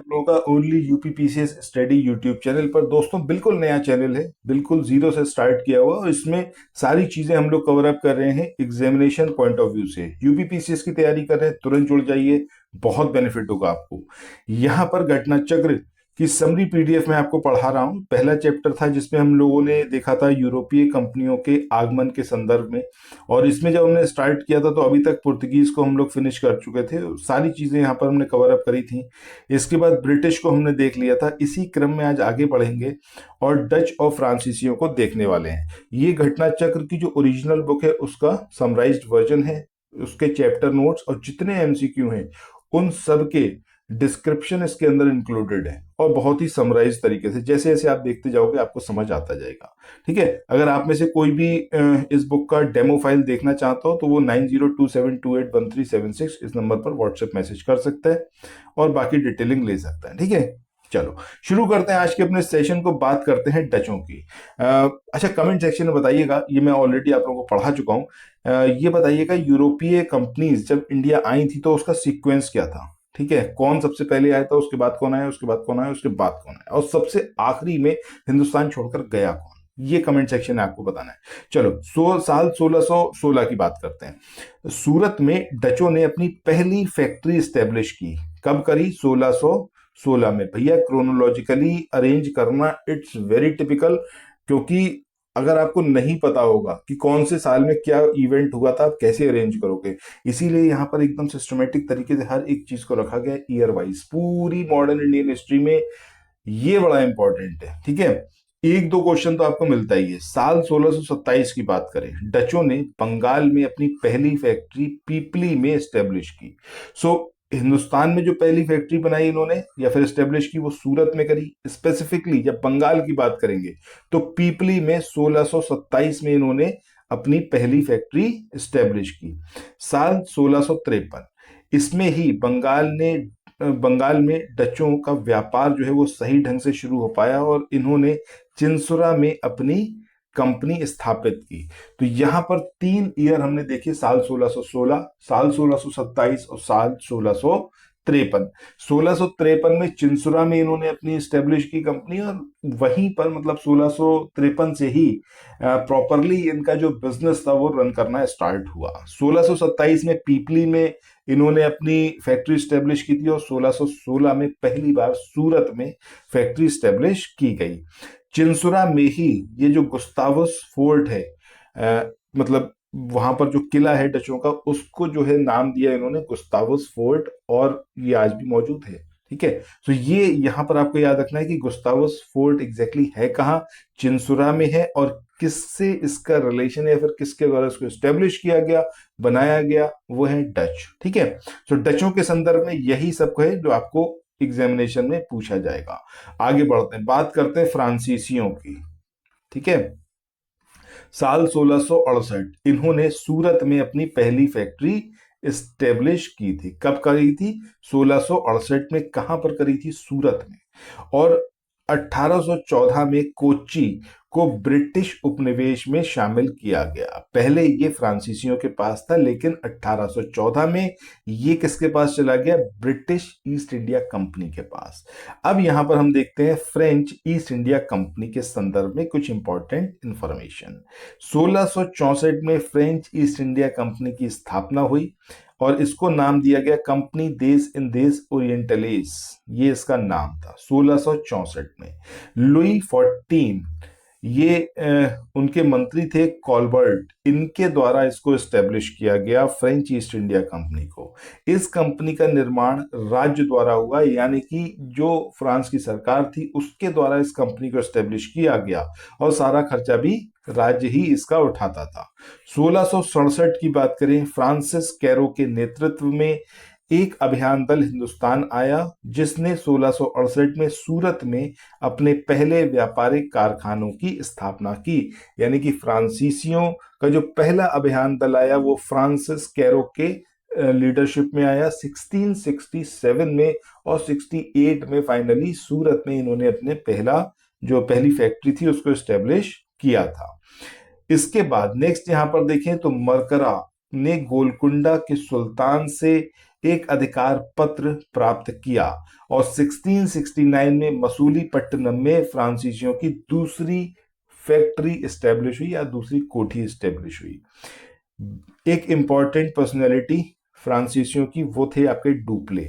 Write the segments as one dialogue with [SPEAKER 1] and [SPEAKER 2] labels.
[SPEAKER 1] लोगों का only UPPCS study YouTube channel पर। दोस्तों बिल्कुल नया चैनल है, बिल्कुल जीरो से स्टार्ट किया हुआ और इसमें सारी चीजें हम लोग कवर अप कर रहे हैं एग्जामिनेशन पॉइंट ऑफ व्यू से। यूपीपीसीएस की तैयारी कर रहे हैं, तुरंत जुड़ जाइए, बहुत बेनिफिट होगा आपको। यहाँ पर घटना चक्र की समरी पीडीएफ में आपको पढ़ा रहा हूँ। पहला चैप्टर था जिसमें हम लोगों ने देखा था यूरोपीय कंपनियों के आगमन के संदर्भ में, और इसमें जब हमने स्टार्ट किया था तो अभी तक पुर्तगीज को हम लोग फिनिश कर चुके थे, सारी चीजें यहाँ पर हमने कवर अप करी थी। इसके बाद ब्रिटिश को हमने देख लिया था। इसी क्रम में आज आगे बढ़ेंगे और डच और फ्रांसीसियों को देखने वाले हैं। ये घटना चक्र की जो ओरिजिनल बुक है उसका समराइज्ड वर्जन है, उसके चैप्टर नोट्स और जितने एमसीक्यू हैं उन सब के डिस्क्रिप्शन इसके अंदर इंक्लूडेड है, और बहुत ही समराइज तरीके से जैसे जैसे आप देखते जाओगे आपको समझ आता जाएगा। ठीक है, अगर आप में से कोई भी इस बुक का डेमो फाइल देखना चाहता हो तो वो 9027281376 इस नंबर पर व्हाट्सएप मैसेज कर सकता है और बाकी डिटेलिंग ले सकता है। ठीक है, चलो शुरू करते हैं आज के अपने सेशन को। बात करते हैं डचों की। अच्छा, कमेंट सेक्शन में बताइएगा, ये मैं ऑलरेडी आप लोगों को पढ़ा चुका हूँ। ये बताइएगा यूरोपीय कंपनीज जब इंडिया आई थी तो उसका सीक्वेंस क्या था। ठीक है, कौन सबसे पहले आया था, उसके बाद कौन आया, उसके बाद कौन आया, उसके बाद कौन आया, और सबसे आखिरी में हिंदुस्तान छोड़कर गया कौन, ये कमेंट सेक्शन में आपको बताना है। चलो साल 1616 की बात करते हैं। सूरत में डचों ने अपनी पहली फैक्ट्री स्टेब्लिश की। कब करी? 1616 में। भैया क्रोनोलॉजिकली अरेंज करना इट्स वेरी टिपिकल, क्योंकि अगर आपको नहीं पता होगा कि कौन से साल में क्या इवेंट हुआ था, आप कैसे अरेंज करोगे। इसीलिए यहाँ पर एकदम सिस्टमेटिक तरीके से हर एक चीज को रखा गया ईयर वाइज पूरी मॉडर्न इंडियन हिस्ट्री में। ये बड़ा इंपॉर्टेंट है। ठीक है, एक दो क्वेश्चन तो आपको मिलता ही है। साल 1627 की बात करें, डचों ने बंगाल में अपनी पहली फैक्ट्री पीपली में स्टेब्लिश की। सो हिंदुस्तान में जो पहली फैक्ट्री बनाई इन्होंने या फिर स्टेब्लिश की वो सूरत में करी। स्पेसिफिकली जब बंगाल की बात करेंगे तो पीपली में 1627 में इन्होंने अपनी पहली फैक्ट्री स्टेब्लिश की। साल 1653, इसमें ही बंगाल में डचों का व्यापार जो है वो सही ढंग से शुरू हो पाया और इन्होंने चिंसुरा में अपनी कंपनी स्थापित की। तो यहां पर 3 ईयर हमने देखे, साल 1616, साल 1627 और साल 1653। 1653 में चिंसुरा में इन्होंने अपनी स्टेब्लिश की कंपनी, और वहीं पर मतलब 1653 से ही प्रॉपरली इनका जो बिजनेस था वो रन करना स्टार्ट हुआ। 1627 में पीपली में इन्होंने अपनी फैक्ट्री स्टेब्लिश की थी और 1616 में पहली बार सूरत में फैक्ट्री स्टेब्लिश की गई। चिंसुरा में ही ये जो गुस्तावस फोर्ट है, मतलब वहां पर जो किला है डचों का, उसको जो है नाम दिया इन्होंने गुस्तावस फोर्ट, और ये आज भी मौजूद है। ठीक है, तो ये यहां पर आपको याद रखना है कि गुस्तावस फोर्ट एग्जैक्टली है कहाँ, चिंसुरा में है, और किससे इसका रिलेशन है या फिर किसके द्वारा इसको स्टेब्लिश किया गया, बनाया गया, वो है डच। ठीक है, तो डचों के संदर्भ में यही सब है जो आपको एग्जामिनेशन में पूछा जाएगा। आगे बढ़ते हैं, बात करते हैं फ्रांसीसियों की। ठीक है, साल 1668 इन्होंने सूरत में अपनी पहली फैक्ट्री स्टेब्लिश की थी। कब करी थी? 1668 में। कहां पर करी थी? सूरत में। और 1814 में कोच्चि को ब्रिटिश उपनिवेश में शामिल किया गया। पहले ये फ्रांसीसियों के पास था, लेकिन 1814 में ये किसके पास चला गया? ब्रिटिश ईस्ट इंडिया कंपनी के पास। अब यहां पर हम देखते हैं फ्रेंच ईस्ट इंडिया कंपनी के संदर्भ में कुछ इंपॉर्टेंट इंफॉर्मेशन। 1664 में फ्रेंच ईस्ट इंडिया कंपनी की स्थापना हुई और इसको नाम दिया गया कंपनी देस इन देस ओरिएंटलेस, ये इसका नाम था 1664 में। लुई 14 ये उनके मंत्री थे, कॉलबर्ट, इनके द्वारा इसको एस्टेब्लिश किया गया फ्रेंच ईस्ट इंडिया कंपनी को। इस कंपनी का निर्माण राज्य द्वारा हुआ, यानी कि जो फ्रांस की सरकार थी उसके द्वारा इस कंपनी को एस्टेब्लिश किया गया और सारा खर्चा भी राज्य ही इसका उठाता था। 1667 की बात करें, फ्रांसिस कैरो के नेतृत्व में एक अभियान दल हिंदुस्तान आया जिसने 1668 में सूरत में अपने पहले व्यापारिक कारखानों की स्थापना की। यानी कि फ्रांसीसियों का जो पहला अभियान दल आया वो फ्रांसिस कैरो के लीडरशिप में आया 1667 में, और 68 में फाइनली सूरत में इन्होंने अपने पहली फैक्ट्री थी उसको एस्टेब्लिश किया था। इसके बाद नेक्स्ट यहां पर देखें तो मरकरा ने गोलकुंडा के सुल्तान से एक अधिकार पत्र प्राप्त किया और 1669 में मसूलीपट्टनम में फ्रांसीसियों की दूसरी फैक्ट्री एस्टेब्लिश हुई या दूसरी कोठी एस्टेब्लिश हुई। एक इंपॉर्टेंट पर्सनैलिटी फ्रांसीसियों की वो थे आपके डुप्ले।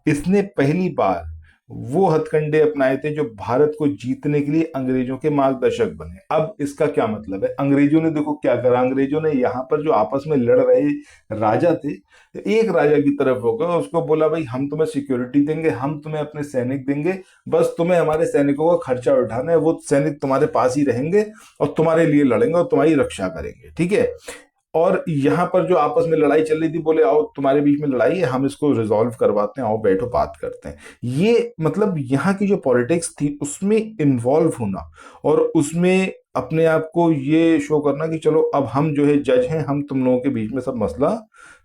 [SPEAKER 1] इसने पहली बार वो हथकंडे अपनाए थे जो भारत को जीतने के लिए अंग्रेजों के मार्गदर्शक बने। अब इसका क्या मतलब है, अंग्रेजों ने देखो क्या करा, अंग्रेजों ने यहाँ पर जो आपस में लड़ रहे राजा थे, एक राजा की तरफ होकर उसको बोला भाई हम तुम्हें सिक्योरिटी देंगे, हम तुम्हें अपने सैनिक देंगे, बस तुम्हें हमारे सैनिकों का खर्चा उठाना है, वो सैनिक तुम्हारे पास ही रहेंगे और तुम्हारे लिए लड़ेंगे और तुम्हारी रक्षा करेंगे, ठीक है। और यहां पर जो आपस में लड़ाई चल रही थी, बोले आओ तुम्हारे बीच में लड़ाई है, हम इसको रिजॉल्व करवाते हैं, आओ बैठो बात करते हैं। ये मतलब यहाँ की जो पॉलिटिक्स थी उसमें इन्वॉल्व होना और उसमें अपने आप को ये शो करना कि चलो अब हम जो है जज हैं, हम तुम लोगों के बीच में सब मसला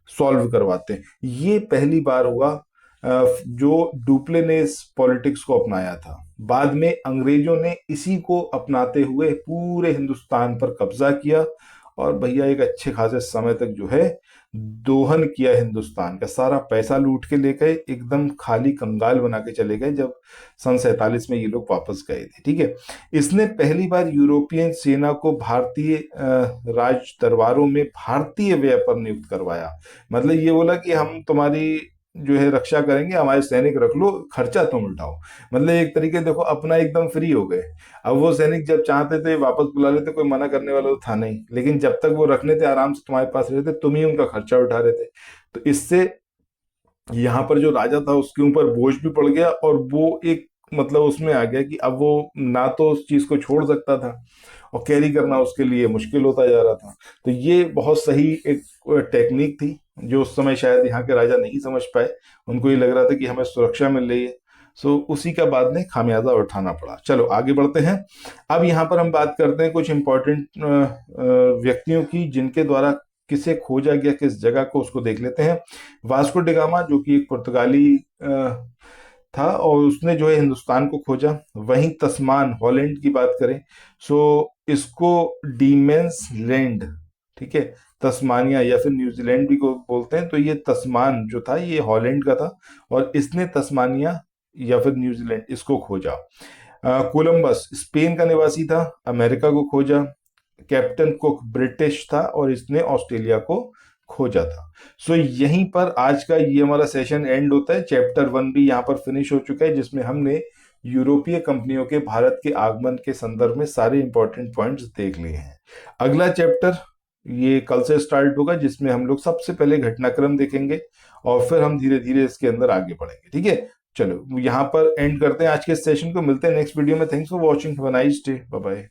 [SPEAKER 1] सॉल्व करवाते हैं। ये पहली बार हुआ जो डुप्ले ने इस पॉलिटिक्स को अपनाया था। बाद में अंग्रेजों ने इसी को अपनाते हुए पूरे हिंदुस्तान पर कब्जा किया और भैया एक अच्छे खासे समय तक जो है दोहन किया, हिंदुस्तान का सारा पैसा लूट के ले गए, एकदम खाली कंगाल बना के चले गए जब सन 47 में ये लोग वापस गए थे, ठीक है। इसने पहली बार यूरोपियन सेना को भारतीय राज दरबारों में भारतीय व्यय पर नियुक्त करवाया। मतलब ये बोला कि हम तुम्हारी जो है रक्षा करेंगे, हमारे सैनिक रख लो, खर्चा तुम उठाओ। मतलब एक तरीके देखो अपना एकदम फ्री हो गए। अब वो सैनिक जब चाहते थे वापस बुला लेते, कोई मना करने वाला तो था नहीं, लेकिन जब तक वो रखने थे आराम से तुम्हारे पास रहते, तुम ही उनका खर्चा उठा रहे थे। तो इससे यहाँ पर जो राजा था उसके ऊपर बोझ भी पड़ गया और वो एक मतलब उसमें आ गया कि अब वो ना तो उस चीज को छोड़ सकता था और कैरी करना उसके लिए मुश्किल होता जा रहा था। तो ये बहुत सही एक टेक्निक थी जो उस समय शायद यहाँ के राजा नहीं समझ पाए। उनको ये लग रहा था कि हमें सुरक्षा मिल रही है, सो उसी का बाद में खामियाजा उठाना पड़ा। चलो आगे बढ़ते हैं। अब यहाँ पर हम बात करते हैं कुछ इंपॉर्टेंट व्यक्तियों की जिनके द्वारा किसे खोजा गया, किस जगह को, उसको देख लेते हैं। वास्को डिगामा जो कि एक पुर्तगाली था और उसने जो है हिंदुस्तान को खोजा। वहीं तस्मान हॉलैंड की बात करें सो इसको डीमेंस लैंड, ठीक है, तस्मानिया या फिर न्यूजीलैंड भी को बोलते हैं। तो ये तस्मान जो था ये हॉलैंड का था और इसने तस्मानिया या फिर न्यूजीलैंड इसको खोजा। कोलंबस स्पेन का निवासी था, अमेरिका को खोजा। कैप्टन कुक ब्रिटिश था और इसने ऑस्ट्रेलिया को खोजा था। सो यहीं पर आज का ये हमारा सेशन एंड होता है। चैप्टर 1 भी यहाँ पर फिनिश हो चुका है जिसमें हमने यूरोपीय कंपनियों के भारत के आगमन के संदर्भ में सारे इंपॉर्टेंट पॉइंट्स देख लिए हैं। अगला चैप्टर ये कल से स्टार्ट होगा जिसमें हम लोग सबसे पहले घटनाक्रम देखेंगे और फिर हम धीरे धीरे इसके अंदर आगे बढ़ेंगे, ठीक है। चलो यहाँ पर एंड करते हैं आज के सेशन को, मिलते हैं नेक्स्ट वीडियो में। Thanks for watching, have a nice day, bye bye.